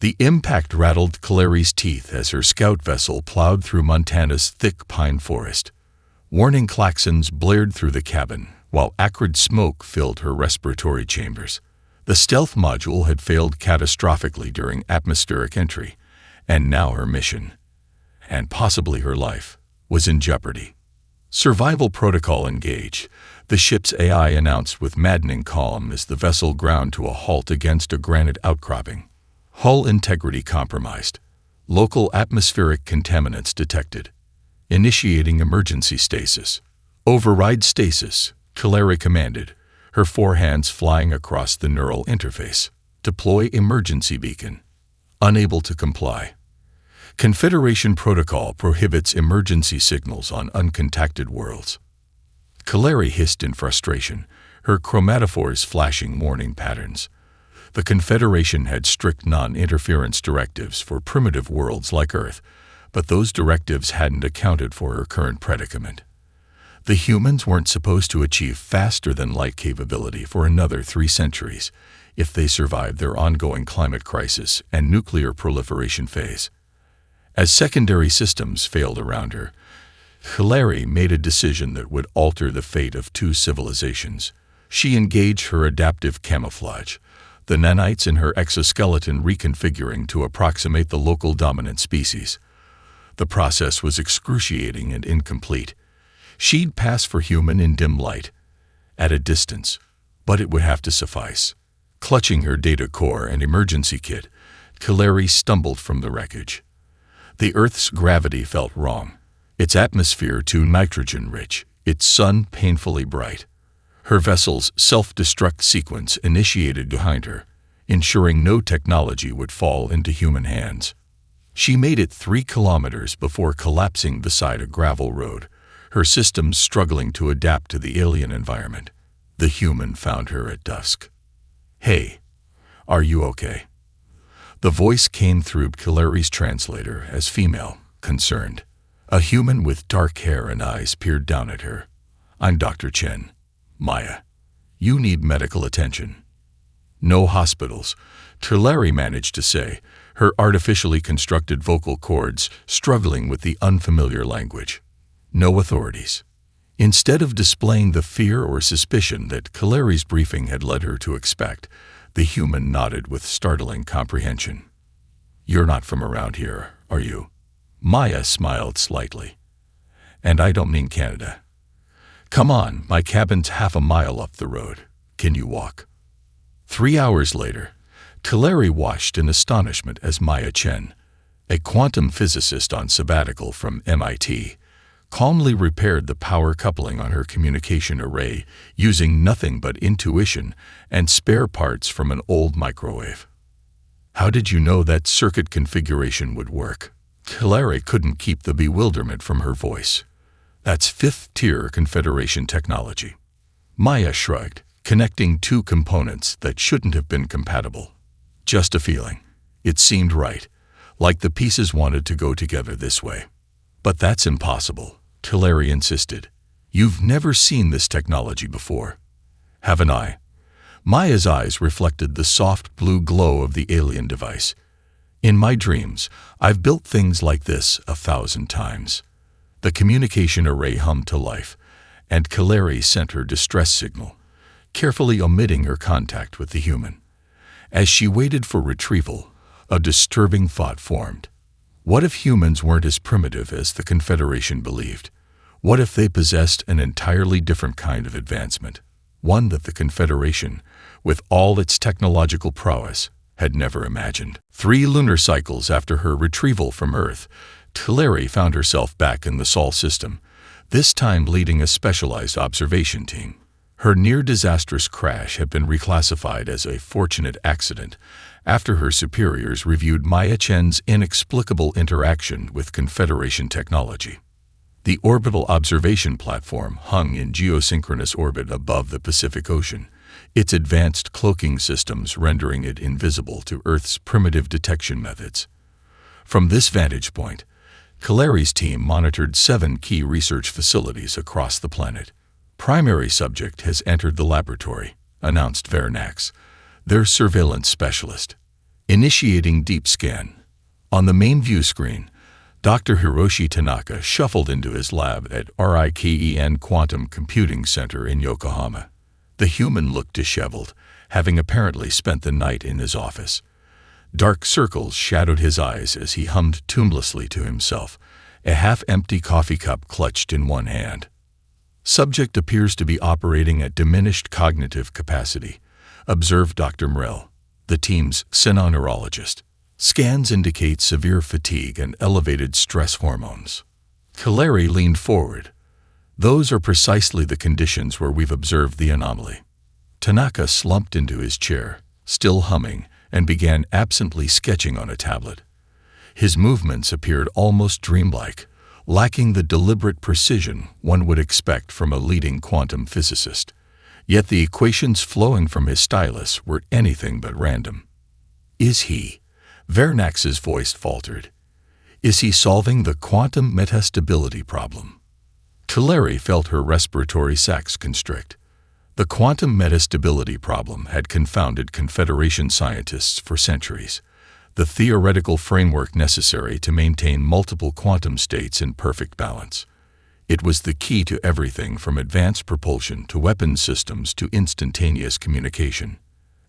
The impact rattled Caleri's teeth as her scout vessel plowed through Montana's thick pine forest. Warning klaxons blared through the cabin, while acrid smoke filled her respiratory chambers. The stealth module had failed catastrophically during atmospheric entry, and now her mission, and possibly her life, was in jeopardy. Survival protocol engaged, the ship's AI announced with maddening calm as the vessel ground to a halt against a granite outcropping. Hull integrity compromised. Local atmospheric contaminants detected. Initiating emergency stasis. Override stasis, Caleri commanded, her forehands flying across the neural interface. Deploy emergency beacon. Unable to comply. Confederation protocol prohibits emergency signals on uncontacted worlds. Caleri hissed in frustration, her chromatophores flashing warning patterns. The Confederation had strict non-interference directives for primitive worlds like Earth, but those directives hadn't accounted for her current predicament. The humans weren't supposed to achieve faster-than-light capability for another 3 centuries if they survived their ongoing climate crisis and nuclear proliferation phase. As secondary systems failed around her, Caleri made a decision that would alter the fate of 2 civilizations. She engaged her adaptive camouflage, the nanites in her exoskeleton reconfiguring to approximate the local dominant species. The process was excruciating and incomplete. She'd pass for human in dim light, at a distance, but it would have to suffice. Clutching her data core and emergency kit, Caleri stumbled from the wreckage. The Earth's gravity felt wrong, its atmosphere too nitrogen-rich, its sun painfully bright. Her vessel's self-destruct sequence initiated behind her, ensuring no technology would fall into human hands. She made it 3 kilometers before collapsing beside a gravel road, her systems struggling to adapt to the alien environment. The human found her at dusk. "Hey, are you okay?" The voice came through Caleri's translator as female, concerned. A human with dark hair and eyes peered down at her. "I'm Dr. Chen. Maya, you need medical attention." "No hospitals," Caleri managed to say, her artificially constructed vocal cords struggling with the unfamiliar language. "No authorities." Instead of displaying the fear or suspicion that Caleri's briefing had led her to expect, the human nodded with startling comprehension. "You're not from around here, are you?" Maya smiled slightly. "And I don't mean Canada. Come on, my cabin's half a mile up the road. Can you walk?" 3 hours later, Caleri watched in astonishment as Maya Chen, a quantum physicist on sabbatical from MIT, calmly repaired the power coupling on her communication array using nothing but intuition and spare parts from an old microwave. "How did you know that circuit configuration would work?" Caleri couldn't keep the bewilderment from her voice. "That's 5th-tier Confederation technology." Maya shrugged, connecting 2 components that shouldn't have been compatible. "Just a feeling. It seemed right, like the pieces wanted to go together this way." "But that's impossible," Caleri insisted. "You've never seen this technology before." "Haven't I?" Maya's eyes reflected the soft blue glow of the alien device. "In my dreams, I've built things like this 1,000 times." The communication array hummed to life, and Caleri sent her distress signal, carefully omitting her contact with the human. As she waited for retrieval, a disturbing thought formed. What if humans weren't as primitive as the Confederation believed? What if they possessed an entirely different kind of advancement, one that the Confederation, with all its technological prowess, had never imagined? 3 lunar cycles after her retrieval from Earth, Caleri found herself back in the Sol system, this time leading a specialized observation team. Her near-disastrous crash had been reclassified as a fortunate accident after her superiors reviewed Maya Chen's inexplicable interaction with Confederation technology. The orbital observation platform hung in geosynchronous orbit above the Pacific Ocean, its advanced cloaking systems rendering it invisible to Earth's primitive detection methods. From this vantage point, Caleri's team monitored 7 key research facilities across the planet. "Primary subject has entered the laboratory," announced Vernax, their surveillance specialist. Initiating deep scan. On the main view screen, Dr. Hiroshi Tanaka shuffled into his lab at RIKEN Quantum Computing Center in Yokohama. The human looked disheveled, having apparently spent the night in his office. Dark circles shadowed his eyes as he hummed tunelessly to himself, a half-empty coffee cup clutched in one hand. Subject appears to be operating at diminished cognitive capacity, observed Dr. Mrell, the team's cynoneurologist. Scans indicate severe fatigue and elevated stress hormones. Kaleri leaned forward. Those are precisely the conditions where we've observed the anomaly. Tanaka slumped into his chair, still humming, and began absently sketching on a tablet. His movements appeared almost dreamlike, lacking the deliberate precision one would expect from a leading quantum physicist. Yet the equations flowing from his stylus were anything but random. Is he? Vernax's voice faltered. Is he solving the quantum metastability problem? Kaleri felt her respiratory sacs constrict. The quantum metastability problem had confounded Confederation scientists for centuries, the theoretical framework necessary to maintain multiple quantum states in perfect balance. It was the key to everything from advanced propulsion to weapons systems to instantaneous communication.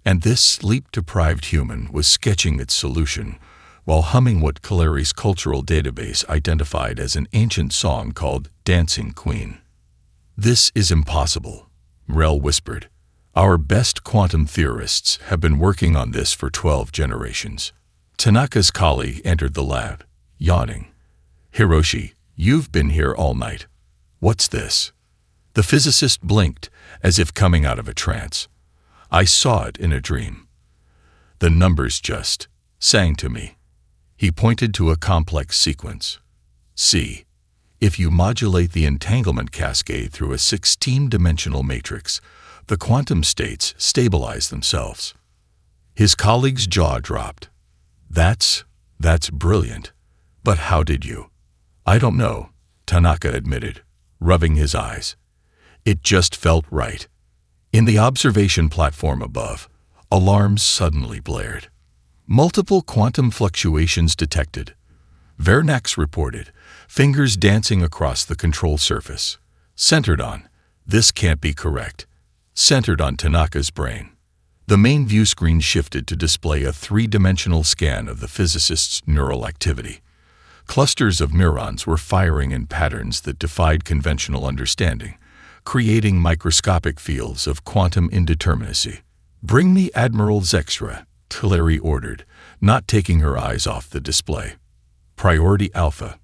And this sleep-deprived human was sketching its solution while humming what Kaleri's cultural database identified as an ancient song called Dancing Queen. "This is impossible," Mrell whispered. "Our best quantum theorists have been working on this for 12 generations." Tanaka's colleague entered the lab, yawning. "Hiroshi, you've been here all night. What's this?" The physicist blinked, as if coming out of a trance. "I saw it in a dream. The numbers just sang to me." He pointed to a complex sequence. "See, if you modulate the entanglement cascade through a 16-dimensional matrix, the quantum states stabilize themselves." His colleague's jaw dropped. That's brilliant. But how did you?" "I don't know," Tanaka admitted, rubbing his eyes. "It just felt right." In the observation platform above, alarms suddenly blared. "Multiple quantum fluctuations detected," Vernax reported, fingers dancing across the control surface. Centered on, "This can't be correct," centered on Tanaka's brain. The main view screen shifted to display a three-dimensional scan of the physicist's neural activity. Clusters of neurons were firing in patterns that defied conventional understanding, creating microscopic fields of quantum indeterminacy. "Bring me Admiral Zextra," Kaleri ordered, not taking her eyes off the display. Priority Alpha.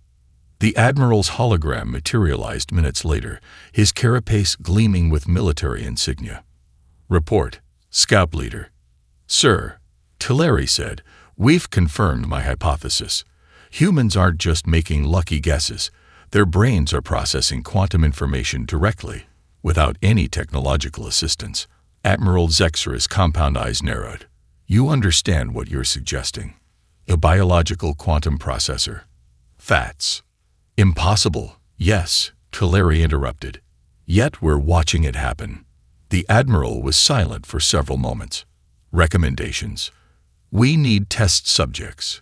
The Admiral's hologram materialized minutes later, his carapace gleaming with military insignia. "Report, Scout Leader." "Sir," Kaleri said, "we've confirmed my hypothesis. Humans aren't just making lucky guesses. Their brains are processing quantum information directly, without any technological assistance." Admiral Zexra's compound eyes narrowed. "You understand what you're suggesting? A biological quantum processor?" "Fats." "Impossible." "Yes," Kaleri interrupted. "Yet we're watching it happen." The Admiral was silent for several moments. "Recommendations?" "We need test subjects,"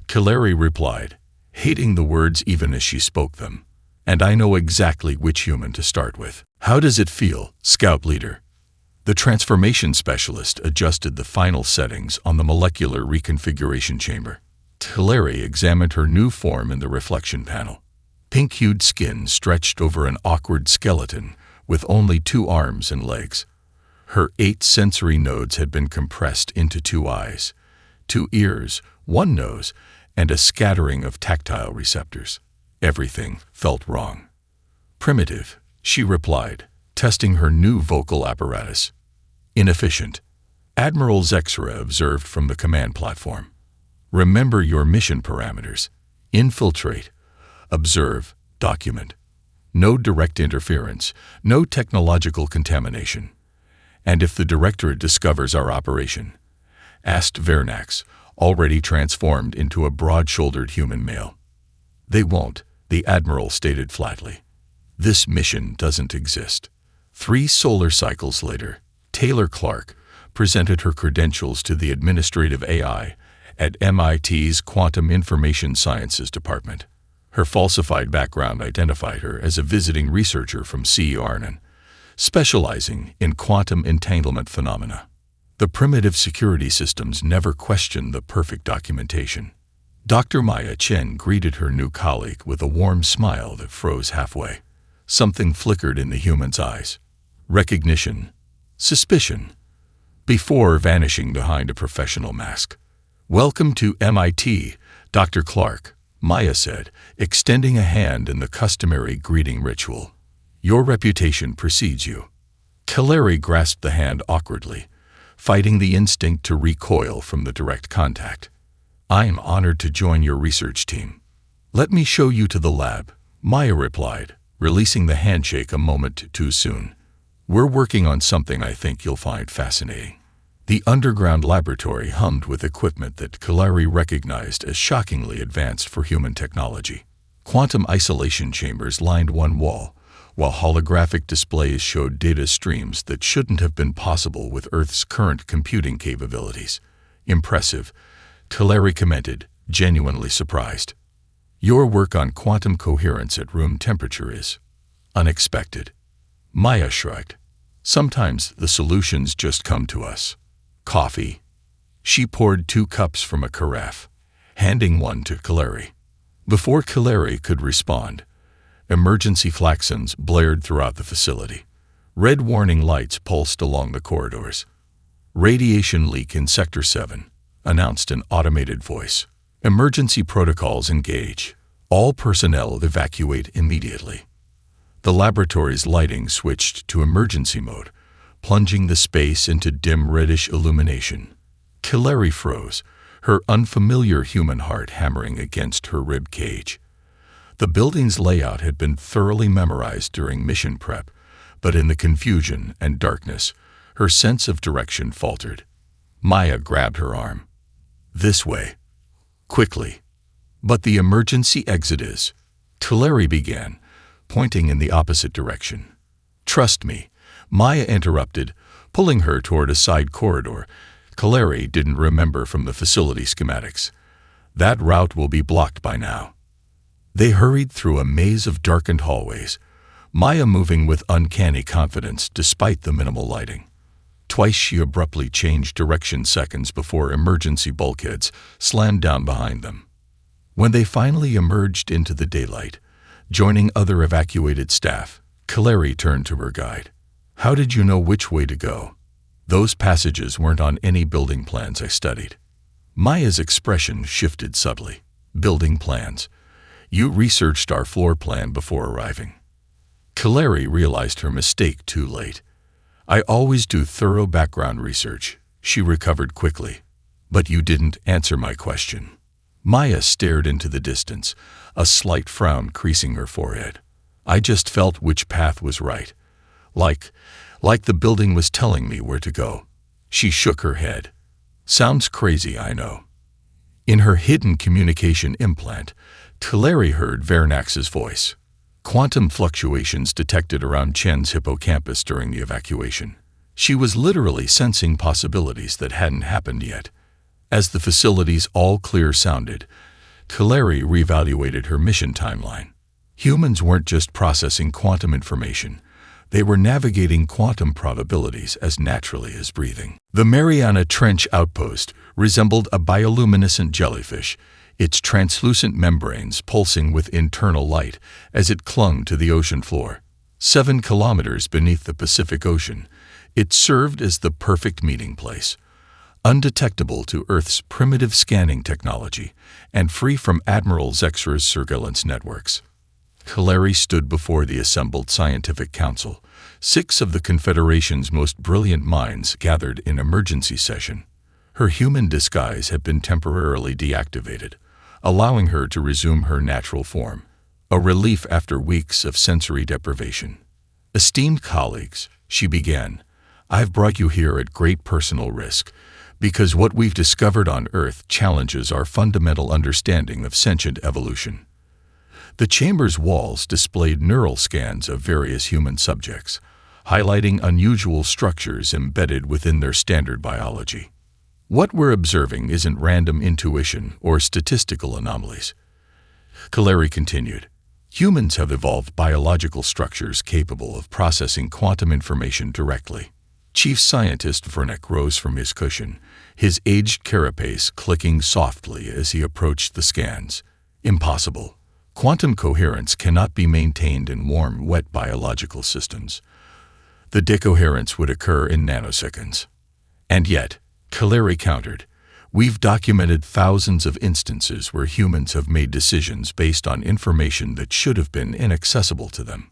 Kaleri replied, hating the words even as she spoke them. "And I know exactly which human to start with." "How does it feel, Scout Leader?" The transformation specialist adjusted the final settings on the molecular reconfiguration chamber. Kaleri examined her new form in the reflection panel. Pink-hued skin stretched over an awkward skeleton with only 2 arms and legs. Her 8 sensory nodes had been compressed into 2 eyes, 2 ears, 1 nose, and a scattering of tactile receptors. Everything felt wrong. "Primitive," she replied, testing her new vocal apparatus. "Inefficient," Admiral Zexra observed from the command platform. "Remember your mission parameters. Infiltrate, observe, document. No direct interference, no technological contamination. And if the Directorate discovers our operation," asked Vernax, already transformed into a broad-shouldered human male. "They won't," the Admiral stated flatly. "This mission doesn't exist." 3 solar cycles later, Taylor Clark, presented her credentials to the administrative AI at MIT's Quantum Information Sciences Department. Her falsified background identified her as a visiting researcher from CERN, specializing in quantum entanglement phenomena. The primitive security systems never questioned the perfect documentation. Dr. Maya Chen greeted her new colleague with a warm smile that froze halfway. Something flickered in the human's eyes. Recognition, suspicion, before vanishing behind a professional mask. "Welcome to MIT, Dr. Clark," Maya said, extending a hand in the customary greeting ritual. "Your reputation precedes you." Kaleri grasped the hand awkwardly, fighting the instinct to recoil from the direct contact. "I'm honored to join your research team. Let me show you to the lab," Maya replied, releasing the handshake a moment too soon. "We're working on something I think you'll find fascinating." The underground laboratory hummed with equipment that Kaleri recognized as shockingly advanced for human technology. Quantum isolation chambers lined one wall, while holographic displays showed data streams that shouldn't have been possible with Earth's current computing capabilities. "Impressive," Kaleri commented, genuinely surprised. "Your work on quantum coherence at room temperature is unexpected." Maya shrugged. "Sometimes the solutions just come to us." "Coffee." She poured 2 cups from a carafe, handing one to Kaleri. Before Kaleri could respond, emergency klaxons blared throughout the facility. Red warning lights pulsed along the corridors. "Radiation leak in Sector 7, announced an automated voice. "Emergency protocols engage. All personnel evacuate immediately." The laboratory's lighting switched to emergency mode, plunging the space into dim reddish illumination. Kaleri froze, her unfamiliar human heart hammering against her rib cage. The building's layout had been thoroughly memorized during mission prep, but in the confusion and darkness, her sense of direction faltered. Maya grabbed her arm. "This way. Quickly." "But the emergency exit is," Kaleri began, pointing in the opposite direction. "Trust me," Maya interrupted, pulling her toward a side corridor Kaleri didn't remember from the facility schematics. "That route will be blocked by now." They hurried through a maze of darkened hallways, Maya moving with uncanny confidence despite the minimal lighting. Twice she abruptly changed direction seconds before emergency bulkheads slammed down behind them. When they finally emerged into the daylight, joining other evacuated staff, Kaleri turned to her guide. "How did you know which way to go?" "Those passages weren't on any building plans I studied." Maya's expression shifted subtly. "Building plans. You researched our floor plan before arriving." Kaleri realized her mistake too late. "I always do thorough background research," she recovered quickly. "But you didn't answer my question." Maya stared into the distance, a slight frown creasing her forehead. "I just felt which path was right. Like the building was telling me where to go." She shook her head. "Sounds crazy, I know." In her hidden communication implant, Kaleri heard Vernax's voice. Quantum fluctuations detected around Chen's hippocampus during the evacuation. She was literally sensing possibilities that hadn't happened yet. As the facility's all-clear sounded, Kaleri reevaluated her mission timeline. Humans weren't just processing quantum information. They were navigating quantum probabilities as naturally as breathing. The Mariana Trench outpost resembled a bioluminescent jellyfish, its translucent membranes pulsing with internal light as it clung to the ocean floor. 7 kilometers beneath the Pacific Ocean, it served as the perfect meeting place. Undetectable to Earth's primitive scanning technology and free from Admiral Zexra's surveillance networks. Kaleri stood before the assembled scientific council, 6 of the Confederation's most brilliant minds gathered in emergency session. Her human disguise had been temporarily deactivated, allowing her to resume her natural form, a relief after weeks of sensory deprivation. "Esteemed colleagues," she began, "I've brought you here at great personal risk, because what we've discovered on Earth challenges our fundamental understanding of sentient evolution." The chamber's walls displayed neural scans of various human subjects, highlighting unusual structures embedded within their standard biology. What we're observing isn't random intuition or statistical anomalies. Kaleri continued. Humans have evolved biological structures capable of processing quantum information directly. Chief Scientist Vernek rose from his cushion, his aged carapace clicking softly as he approached the scans. Impossible. Quantum coherence cannot be maintained in warm, wet biological systems. The decoherence would occur in nanoseconds. And yet, Kaleri countered, we've documented thousands of instances where humans have made decisions based on information that should have been inaccessible to them.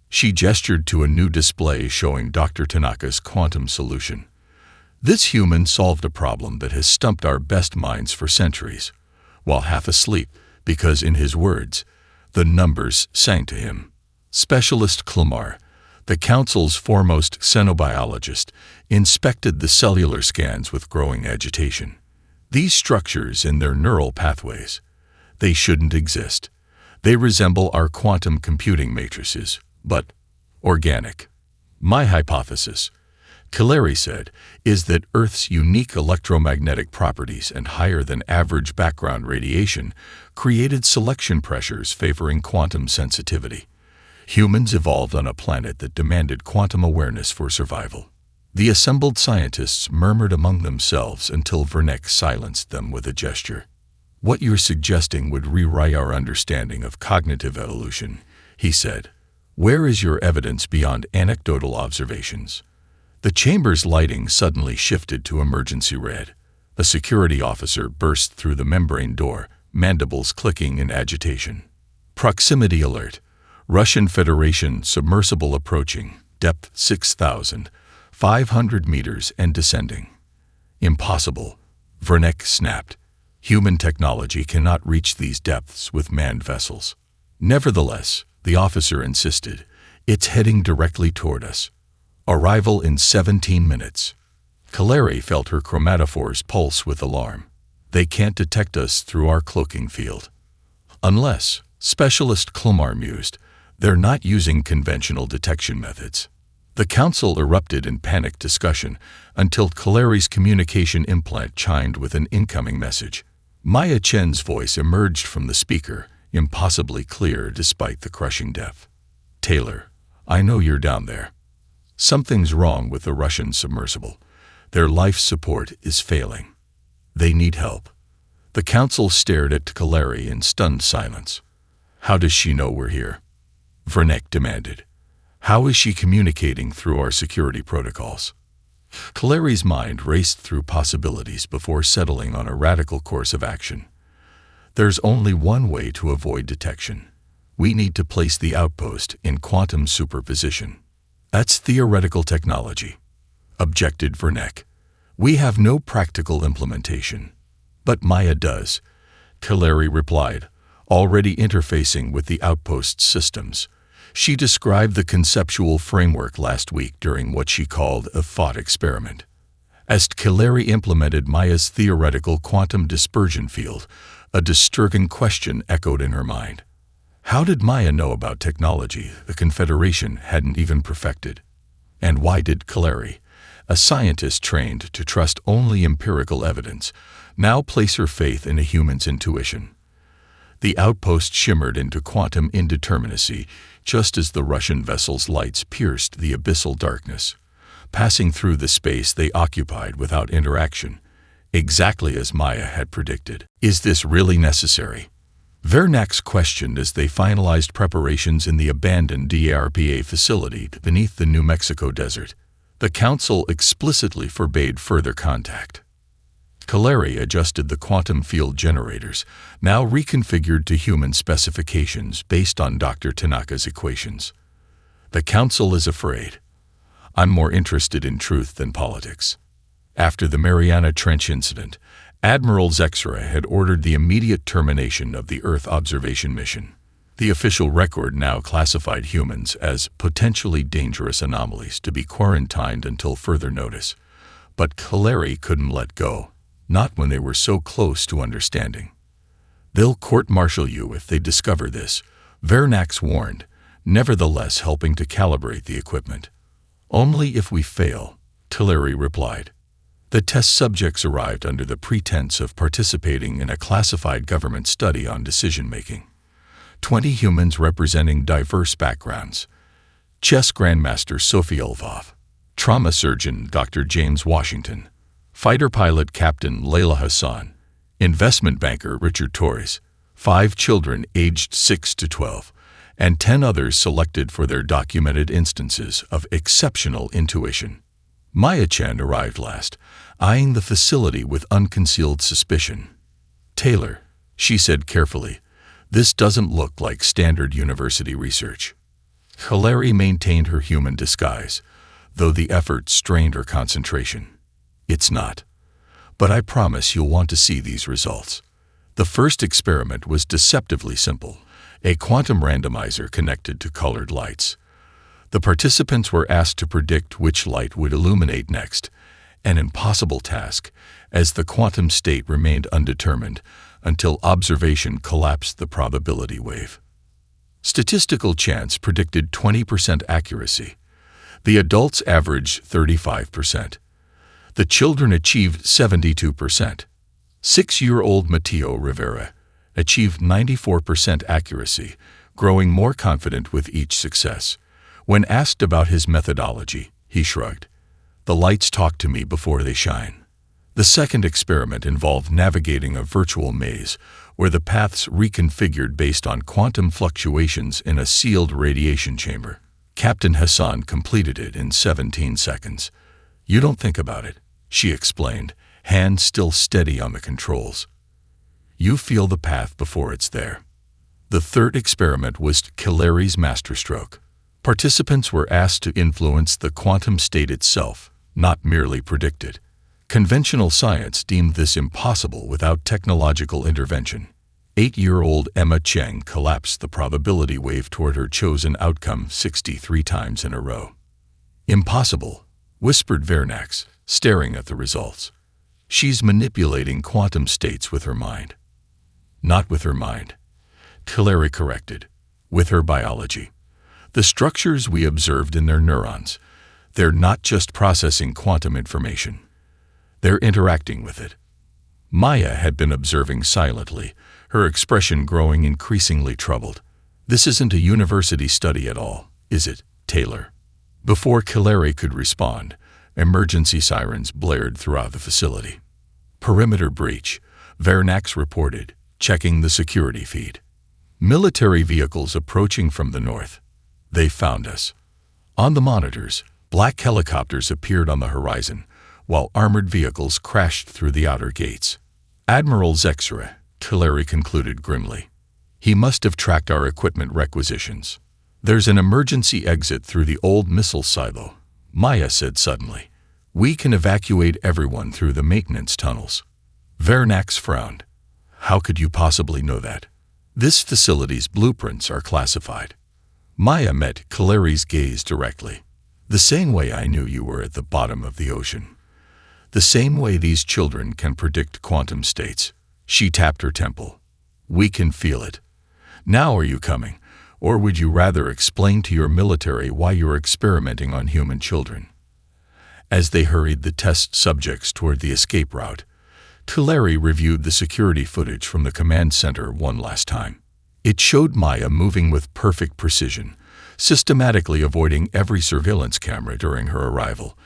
She gestured to a new display showing Dr. Tanaka's quantum solution. This human solved a problem that has stumped our best minds for centuries, while half asleep, because, in his words, the numbers sang to him. Specialist Klumar, the Council's foremost xenobiologist, inspected the cellular scans with growing agitation. These structures in their neural pathways, they shouldn't exist. They resemble our quantum computing matrices, but organic. My hypothesis, Kaleri said, is that Earth's unique electromagnetic properties and higher-than-average background radiation created selection pressures favoring quantum sensitivity. Humans evolved on a planet that demanded quantum awareness for survival. The assembled scientists murmured among themselves until Vernek silenced them with a gesture. What you're suggesting would rewrite our understanding of cognitive evolution, he said. Where is your evidence beyond anecdotal observations? The chamber's lighting suddenly shifted to emergency red. A security officer burst through the membrane door, mandibles clicking in agitation. Proximity alert. Russian Federation submersible approaching, depth 6,500 meters and descending. Impossible, Vernek snapped. Human technology cannot reach these depths with manned vessels. Nevertheless, the officer insisted, it's heading directly toward us. Arrival in 17 minutes. Kaleri felt her chromatophores pulse with alarm. They can't detect us through our cloaking field. Unless, Specialist Klumar mused, they're not using conventional detection methods. The Council erupted in panicked discussion until Kaleri's communication implant chimed with an incoming message. Maya Chen's voice emerged from the speaker, impossibly clear despite the crushing depth. Taylor, I know you're down there. Something's wrong with the Russian submersible. Their life support is failing. They need help. The Council stared at Kaleri in stunned silence. How does she know we're here? Vernek demanded. How is she communicating through our security protocols? Kaleri's mind raced through possibilities before settling on a radical course of action. There's only one way to avoid detection. We need to place the outpost in quantum superposition. That's theoretical technology, objected Vernek. We have no practical implementation. But Maya does, Kaleri replied, already interfacing with the outpost's systems. She described the conceptual framework last week during what she called a thought experiment. As Kaleri implemented Maya's theoretical quantum dispersion field, a disturbing question echoed in her mind. How did Maya know about technology the Confederation hadn't even perfected? And why did Kaleri, a scientist trained to trust only empirical evidence, now place her faith in a human's intuition? The outpost shimmered into quantum indeterminacy just as the Russian vessel's lights pierced the abyssal darkness, passing through the space they occupied without interaction, exactly as Maya had predicted. Is this really necessary? Vernek questioned as they finalized preparations in the abandoned DARPA facility beneath the New Mexico desert. The Council explicitly forbade further contact. Kaleri adjusted the quantum field generators, now reconfigured to human specifications based on Dr. Tanaka's equations. The Council is afraid. I'm more interested in truth than politics. After the Mariana Trench incident, Admiral Zexra had ordered the immediate termination of the Earth observation mission. The official record now classified humans as potentially dangerous anomalies to be quarantined until further notice. But Kaleri couldn't let go, not when they were so close to understanding. They'll court-martial you if they discover this, Vernek warned, nevertheless helping to calibrate the equipment. Only if we fail, Tulare replied. The test subjects arrived under the pretense of participating in a classified government study on decision-making. 20 humans representing diverse backgrounds. Chess Grandmaster Sophie Ulvov, trauma surgeon Dr. James Washington, fighter pilot Captain Layla Hassan, investment banker Richard Torres, 5 children aged 6 to 12, and 10 others selected for their documented instances of exceptional intuition. Maya Chen arrived last, eyeing the facility with unconcealed suspicion. "Taylor," she said carefully, "this doesn't look like standard university research." Hilary maintained her human disguise, though the effort strained her concentration. "It's not. But I promise you'll want to see these results." The first experiment was deceptively simple, a quantum randomizer connected to colored lights. The participants were asked to predict which light would illuminate next, an impossible task, as the quantum state remained undetermined until observation collapsed the probability wave. Statistical chance predicted 20% accuracy. The adults averaged 35%. The children achieved 72%. 6-year-old Mateo Rivera achieved 94% accuracy, growing more confident with each success. When asked about his methodology, he shrugged. "The lights talk to me before they shine." The second experiment involved navigating a virtual maze, where the paths reconfigured based on quantum fluctuations in a sealed radiation chamber. Captain Hassan completed it in 17 seconds. "You don't think about it," she explained, hand still steady on the controls. "You feel the path before it's there." The third experiment was Hilary's masterstroke. Participants were asked to influence the quantum state itself, not merely predict it. Conventional science deemed this impossible without technological intervention. 8-year-old Emma Cheng collapsed the probability wave toward her chosen outcome 63 times in a row. "Impossible," whispered Vernax, staring at the results. "She's manipulating quantum states with her mind." "Not with her mind," Hilary corrected. "With her biology. The structures we observed in their neurons. They're not just processing quantum information. They're interacting with it." Maya had been observing silently, her expression growing increasingly troubled. "This isn't a university study at all, is it, Taylor?" Before Hilary could respond, emergency sirens blared throughout the facility. "Perimeter breach," Vernax reported, checking the security feed. "Military vehicles approaching from the north. They found us." On the monitors, black helicopters appeared on the horizon, while armored vehicles crashed through the outer gates. "Admiral Zexera," Hilary concluded grimly. "He must have tracked our equipment requisitions." "There's an emergency exit through the old missile silo," Maya said suddenly. "We can evacuate everyone through the maintenance tunnels." Vernax frowned. "How could you possibly know that? This facility's blueprints are classified." Maya met Hilary's gaze directly. "The same way I knew you were at the bottom of the ocean. The same way these children can predict quantum states." She tapped her temple. "We can feel it. Now are you coming, or would you rather explain to your military why you're experimenting on human children?" As they hurried the test subjects toward the escape route, Hilary reviewed the security footage from the command center one last time. It showed Maya moving with perfect precision, systematically avoiding every surveillance camera during her arrival,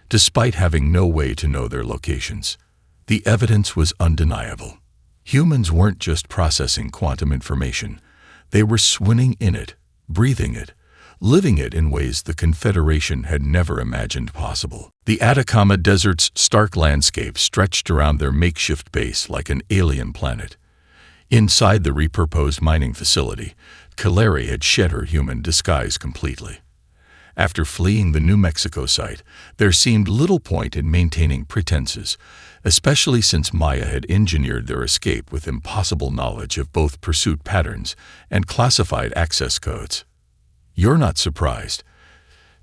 despite having no way to know their locations. The evidence was undeniable. Humans weren't just processing quantum information. They were swimming in it, breathing it, living it in ways the Confederation had never imagined possible. The Atacama Desert's stark landscape stretched around their makeshift base like an alien planet. Inside the repurposed mining facility, Hilary had shed her human disguise completely. After fleeing the New Mexico site, there seemed little point in maintaining pretenses, especially since Maya had engineered their escape with impossible knowledge of both pursuit patterns and classified access codes. "You're not surprised,"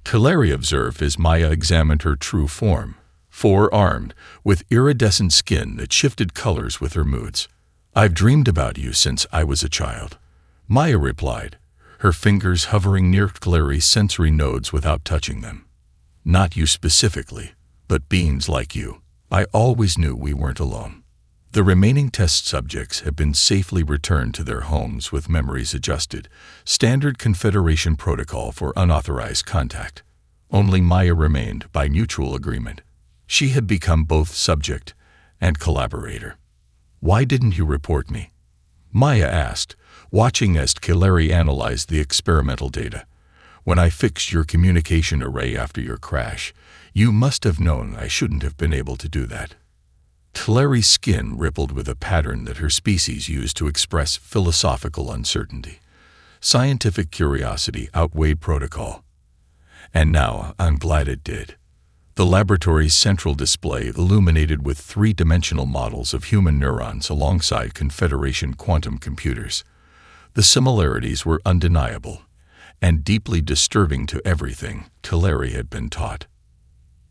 Hilary observed as Maya examined her true form, four-armed, with iridescent skin that shifted colors with her moods. "I've dreamed about you since I was a child," Maya replied, her fingers hovering near Hilary's sensory nodes without touching them. Not you specifically, but beings like you. I always knew we weren't alone. The remaining test subjects have been safely returned to their homes with memories adjusted. Standard Confederation protocol for unauthorized contact. Only Maya remained by mutual agreement. She had become both subject and collaborator. Why didn't you report me? Maya asked, watching as Kaleri analyzed the experimental data. When I fixed your communication array after your crash, you must have known I shouldn't have been able to do that. Kaleri's skin rippled with a pattern that her species used to express philosophical uncertainty. Scientific curiosity outweighed protocol. And now I'm glad it did. The laboratory's central display illuminated with three-dimensional models of human neurons alongside Confederation quantum computers. The similarities were undeniable and deeply disturbing to everything Kaleri had been taught.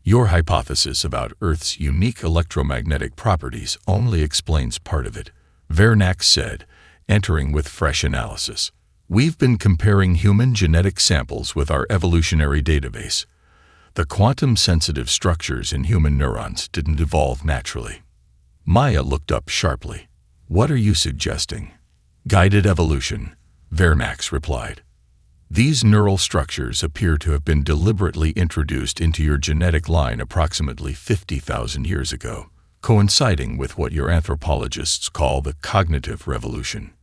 Your hypothesis about Earth's unique electromagnetic properties only explains part of it, Vernac said, entering with fresh analysis. We've been comparing human genetic samples with our evolutionary database. The quantum-sensitive structures in human neurons didn't evolve naturally. Maya looked up sharply. What are you suggesting? Guided evolution, Vernax replied. These neural structures appear to have been deliberately introduced into your genetic line approximately 50,000 years ago, coinciding with what your anthropologists call the cognitive revolution.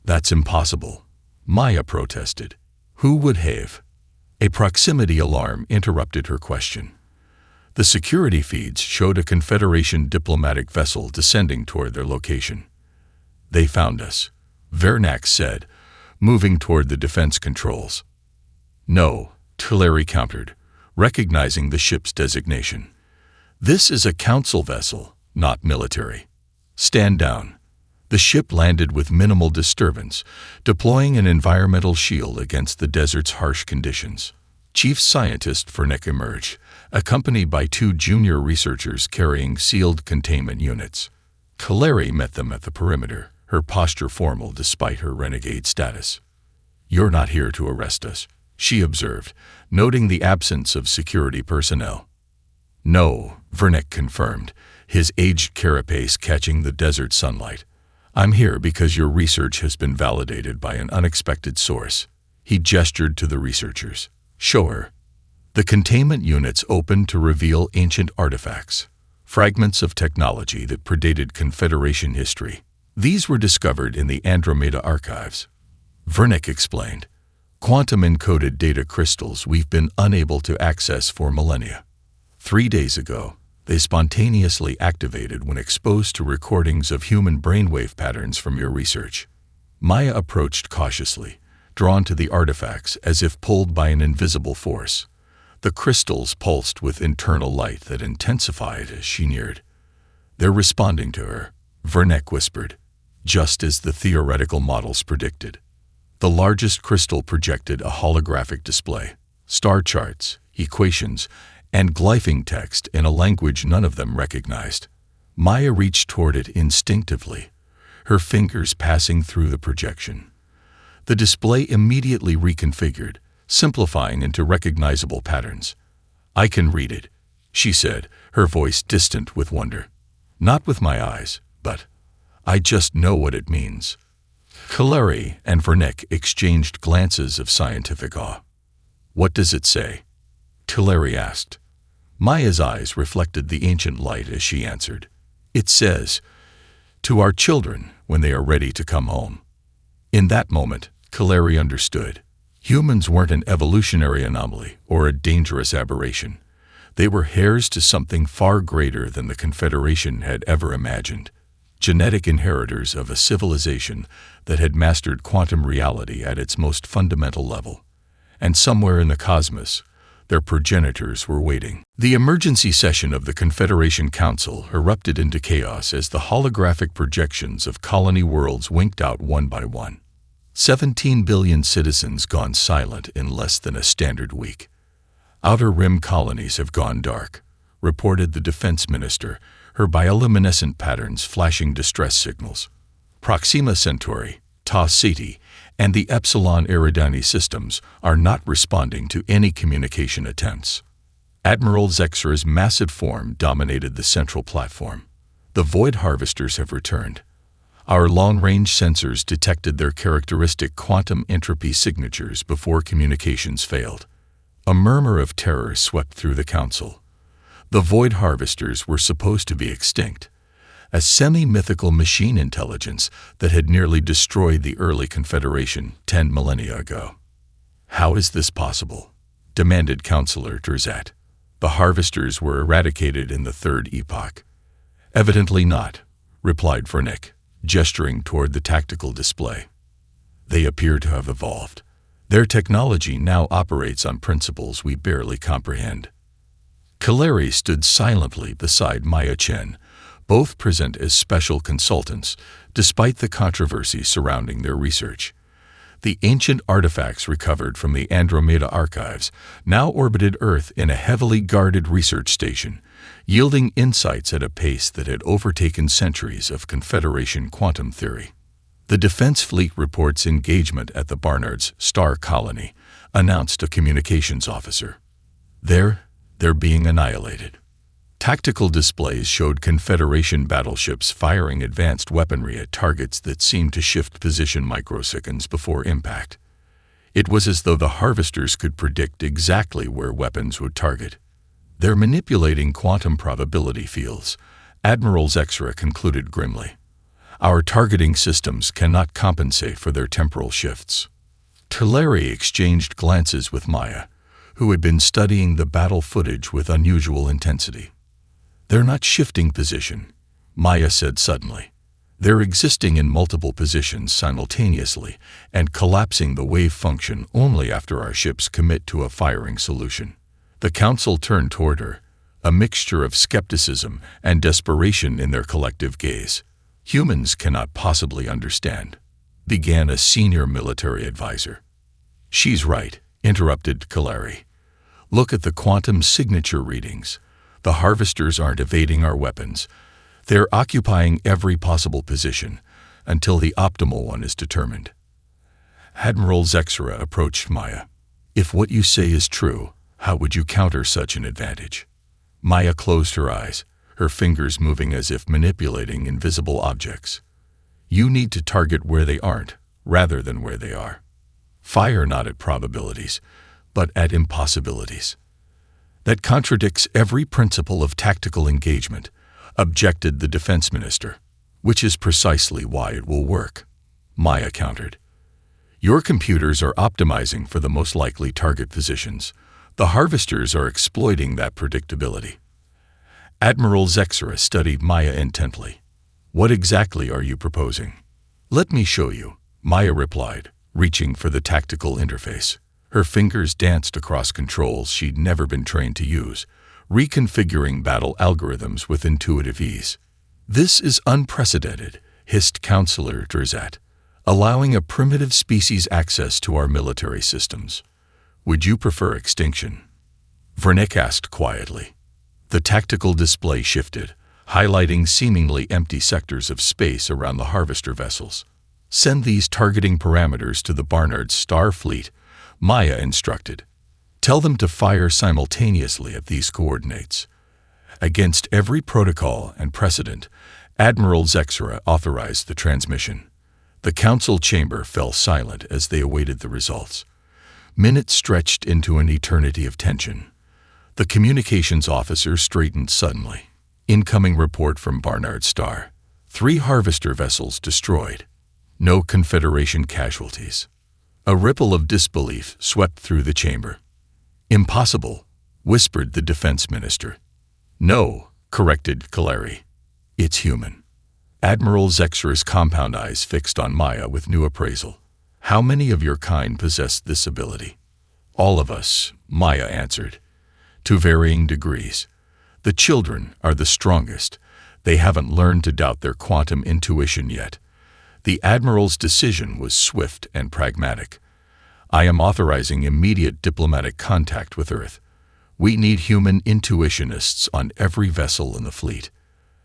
That's impossible, Maya protested. Who would have? A proximity alarm interrupted her question. The security feeds showed a Confederation diplomatic vessel descending toward their location. They found us, Vernax said, moving toward the defense controls. No, Kaleri countered, recognizing the ship's designation. This is a council vessel, not military. Stand down. The ship landed with minimal disturbance, deploying an environmental shield against the desert's harsh conditions. Chief Scientist Vernick emerged, accompanied by two junior researchers carrying sealed containment units. Kaleri met them at the perimeter, her posture formal despite her renegade status. You're not here to arrest us, she observed, noting the absence of security personnel. No, Vernick confirmed, his aged carapace catching the desert sunlight. I'm here because your research has been validated by an unexpected source. He gestured to the researchers. Show her. The containment units opened to reveal ancient artifacts, fragments of technology that predated Confederation history. These were discovered in the Andromeda archives. Vernick explained. Quantum-encoded data crystals we've been unable to access for millennia. 3 days ago, they spontaneously activated when exposed to recordings of human brainwave patterns from your research. Maya approached cautiously, drawn to the artifacts as if pulled by an invisible force. The crystals pulsed with internal light that intensified as she neared. They're responding to her, Vernick whispered, just as the theoretical models predicted. The largest crystal projected a holographic display, star charts, equations, and glyphing text in a language none of them recognized. Maya reached toward it instinctively, her fingers passing through the projection. The display immediately reconfigured, simplifying into recognizable patterns. I can read it, she said, her voice distant with wonder. Not with my eyes, but I just know what it means. Kaleri and Vernick exchanged glances of scientific awe. What does it say? Kaleri asked. Maya's eyes reflected the ancient light as she answered. It says, to our children when they are ready to come home. In that moment, Kaleri understood. Humans weren't an evolutionary anomaly or a dangerous aberration. They were heirs to something far greater than the Confederation had ever imagined. Genetic inheritors of a civilization that had mastered quantum reality at its most fundamental level. And somewhere in the cosmos, their progenitors were waiting. The emergency session of the Confederation Council erupted into chaos as the holographic projections of colony worlds winked out one by one. 17 billion citizens gone silent in less than a standard week. Outer Rim colonies have gone dark, reported the defense minister, her bioluminescent patterns flashing distress signals. Proxima Centauri, Tau Ceti, and the Epsilon Eridani systems are not responding to any communication attempts. Admiral Zexra's massive form dominated the central platform. The Void Harvesters have returned. Our long-range sensors detected their characteristic quantum entropy signatures before communications failed. A murmur of terror swept through the council. The Void Harvesters were supposed to be extinct, a semi-mythical machine intelligence that had nearly destroyed the early Confederation 10 millennia ago. "How is this possible?" demanded Councillor Drzat. "The Harvesters were eradicated in the Third Epoch." "Evidently not," replied Vernick, gesturing toward the tactical display. "They appear to have evolved. Their technology now operates on principles we barely comprehend." Kaleri stood silently beside Maya Chen, both present as special consultants, despite the controversy surrounding their research. The ancient artifacts recovered from the Andromeda archives now orbited Earth in a heavily guarded research station, yielding insights at a pace that had overtaken centuries of Confederation quantum theory. "The Defense Fleet reports engagement at the Barnard's star colony," announced a communications officer. They're being annihilated." Tactical displays showed Confederation battleships firing advanced weaponry at targets that seemed to shift position microseconds before impact. It was as though the Harvesters could predict exactly where weapons would target. "They're manipulating quantum probability fields," Admiral Zexra concluded grimly. "Our targeting systems cannot compensate for their temporal shifts." Kaleri exchanged glances with Maya, who had been studying the battle footage with unusual intensity. "They're not shifting position," Maya said suddenly. "They're existing in multiple positions simultaneously and collapsing the wave function only after our ships commit to a firing solution." The council turned toward her, a mixture of skepticism and desperation in their collective gaze. "Humans cannot possibly understand," began a senior military advisor. "She's right," interrupted Kaleri. "Look at the quantum signature readings. The Harvesters aren't evading our weapons. They're occupying every possible position until the optimal one is determined." Admiral Zexra approached Maya. "If what you say is true, how would you counter such an advantage?" Maya closed her eyes, her fingers moving as if manipulating invisible objects. "You need to target where they aren't, rather than where they are. Fire not at probabilities, but at impossibilities." "That contradicts every principle of tactical engagement," objected the defense minister. "Which is precisely why it will work," Maya countered. "Your computers are optimizing for the most likely target positions. The Harvesters are exploiting that predictability." Admiral Zexra studied Maya intently. "What exactly are you proposing?" "Let me show you," Maya replied, reaching for the tactical interface. Her fingers danced across controls she'd never been trained to use, reconfiguring battle algorithms with intuitive ease. "This is unprecedented," hissed Councillor Drzat, "allowing a primitive species access to our military systems. Would you prefer extinction?" Vernick asked quietly. The tactical display shifted, highlighting seemingly empty sectors of space around the Harvester vessels. "Send these targeting parameters to the Barnard's star fleet," Maya instructed. "Tell them to fire simultaneously at these coordinates." Against every protocol and precedent, Admiral Zexra authorized the transmission. The council chamber fell silent as they awaited the results. Minutes stretched into an eternity of tension. The communications officer straightened suddenly. "Incoming report from Barnard Star. 3 Harvester vessels destroyed. No Confederation casualties." A ripple of disbelief swept through the chamber. "Impossible," whispered the defense minister. "No," corrected Kaleri. "It's human." Admiral Zexra's compound eyes fixed on Maya with new appraisal. "How many of your kind possess this ability?" "All of us," Maya answered, "to varying degrees. The children are the strongest. They haven't learned to doubt their quantum intuition yet." The Admiral's decision was swift and pragmatic. "I am authorizing immediate diplomatic contact with Earth. We need human intuitionists on every vessel in the fleet."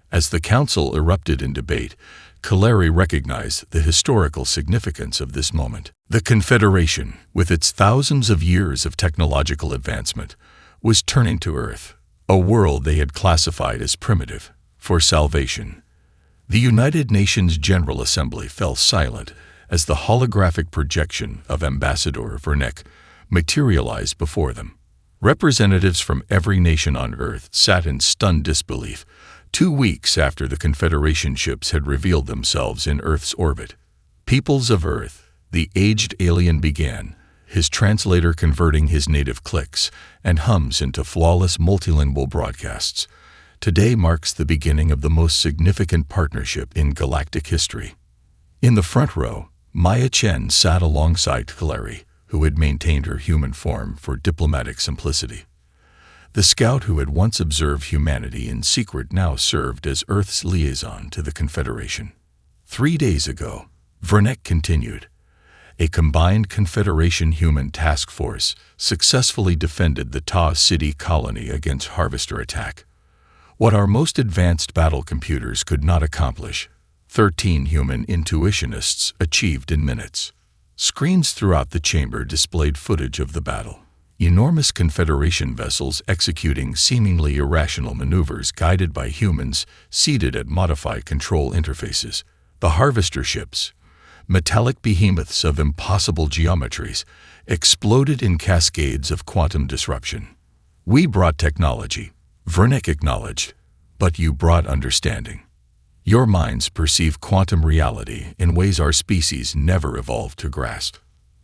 As the council erupted in debate, Kaleri recognized the historical significance of this moment. The Confederation, with its thousands of years of technological advancement, was turning to Earth, a world they had classified as primitive, for salvation. The United Nations General Assembly fell silent as the holographic projection of Ambassador Vernek materialized before them. Representatives from every nation on Earth sat in stunned disbelief 2 weeks after the Confederation ships had revealed themselves in Earth's orbit. Peoples of Earth, the aged alien began, his translator converting his native clicks and hums into flawless multilingual broadcasts. Today marks the beginning of the most significant partnership in galactic history. In the front row, Maya Chen sat alongside Kaleri, who had maintained her human form for diplomatic simplicity. The scout who had once observed humanity in secret now served as Earth's liaison to the Confederation. 3 days ago, Vernek continued, a combined Confederation human task force successfully defended the Ta City colony against Harvester attack. What our most advanced battle computers could not accomplish, 13 human intuitionists achieved in minutes. Screens throughout the chamber displayed footage of the battle. Enormous Confederation vessels executing seemingly irrational maneuvers guided by humans seated at modified control interfaces. The Harvester ships, metallic behemoths of impossible geometries, exploded in cascades of quantum disruption. We brought technology, Vernek acknowledged, but you brought understanding. Your minds perceive quantum reality in ways our species never evolved to grasp.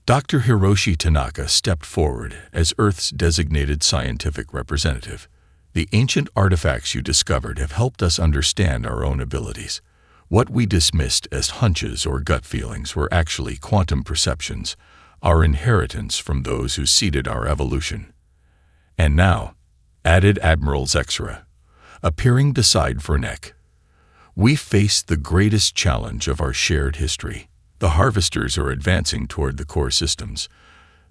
Dr. Hiroshi Tanaka stepped forward as Earth's designated scientific representative. The ancient artifacts you discovered have helped us understand our own abilities. What we dismissed as hunches or gut feelings were actually quantum perceptions, our inheritance from those who seeded our evolution. And now, added Admiral Zexra, appearing beside Vernek, we face the greatest challenge of our shared history. The Harvesters are advancing toward the core systems.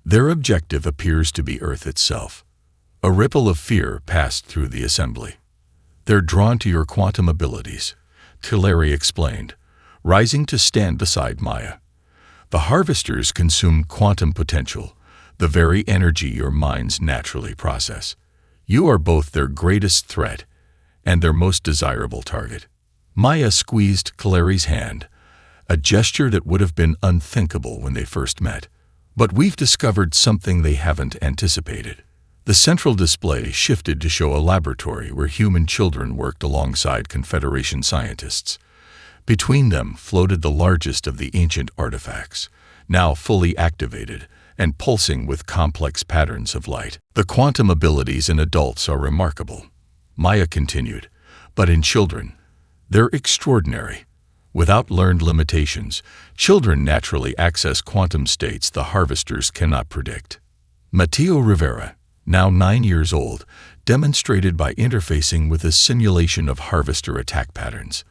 Their objective appears to be Earth itself. A ripple of fear passed through the assembly. They're drawn to your quantum abilities, Kaleri explained, rising to stand beside Maya. The Harvesters consume quantum potential, the very energy your minds naturally process. You are both their greatest threat and their most desirable target. Maya squeezed Kaleri's hand, a gesture that would have been unthinkable when they first met. But we've discovered something they haven't anticipated. The central display shifted to show a laboratory where human children worked alongside Confederation scientists. Between them floated the largest of the ancient artifacts, now fully activated and pulsing with complex patterns of light. The quantum abilities in adults are remarkable, Maya continued, but in children, they're extraordinary. Without learned limitations, children naturally access quantum states the Harvesters cannot predict. Mateo Rivera, now 9 years old, demonstrated by interfacing with a simulation of Harvester attack patterns.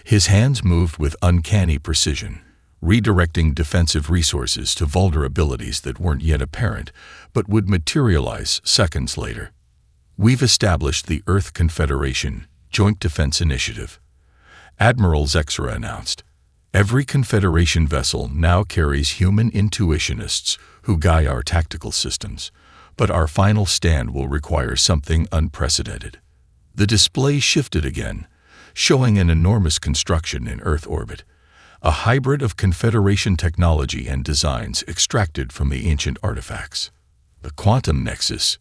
His hands moved with uncanny precision, redirecting defensive resources to vulnerabilities that weren't yet apparent, but would materialize seconds later. We've established the Earth Confederation Joint Defense Initiative, Admiral Zexra announced. Every Confederation vessel now carries human intuitionists who guide our tactical systems, but our final stand will require something unprecedented. The display shifted again, showing an enormous construction in Earth orbit, a hybrid of Confederation technology and designs extracted from the ancient artifacts. The Quantum Nexus,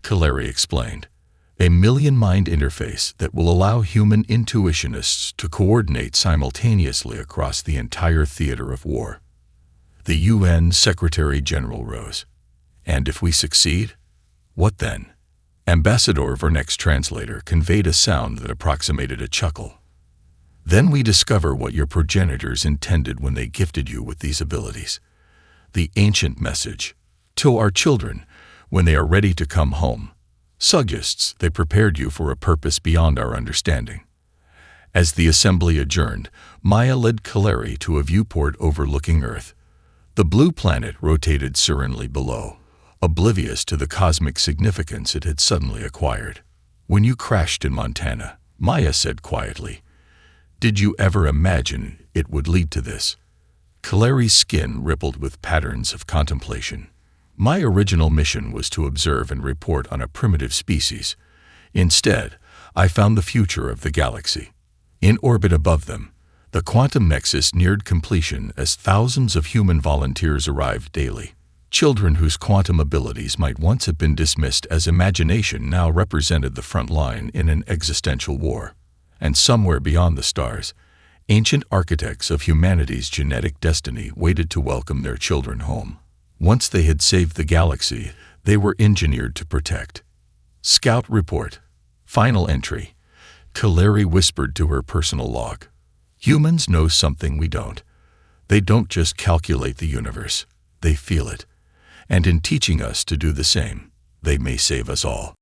Kaleri explained, a million-mind interface that will allow human intuitionists to coordinate simultaneously across the entire theater of war. The UN Secretary-General rose. And if we succeed, what then? Ambassador Vernek's translator conveyed a sound that approximated a chuckle. Then we discover what your progenitors intended when they gifted you with these abilities. The ancient message, to our children, when they are ready to come home. Suggests they prepared you for a purpose beyond our understanding. As the assembly adjourned, Maya led Kaleri to a viewport overlooking Earth. The blue planet rotated serenely below, oblivious to the cosmic significance it had suddenly acquired. When you crashed in Montana, Maya said quietly, did you ever imagine it would lead to this? Kaleri's skin rippled with patterns of contemplation. My original mission was to observe and report on a primitive species. Instead, I found the future of the galaxy. In orbit above them, the quantum nexus neared completion as thousands of human volunteers arrived daily. Children whose quantum abilities might once have been dismissed as imagination now represented the front line in an existential war. And somewhere beyond the stars, ancient architects of humanity's genetic destiny waited to welcome their children home. Once they had saved the galaxy, they were engineered to protect. Scout Report. Final entry. Kaleri whispered to her personal log. Humans know something we don't. They don't just calculate the universe, they feel it. And in teaching us to do the same, they may save us all.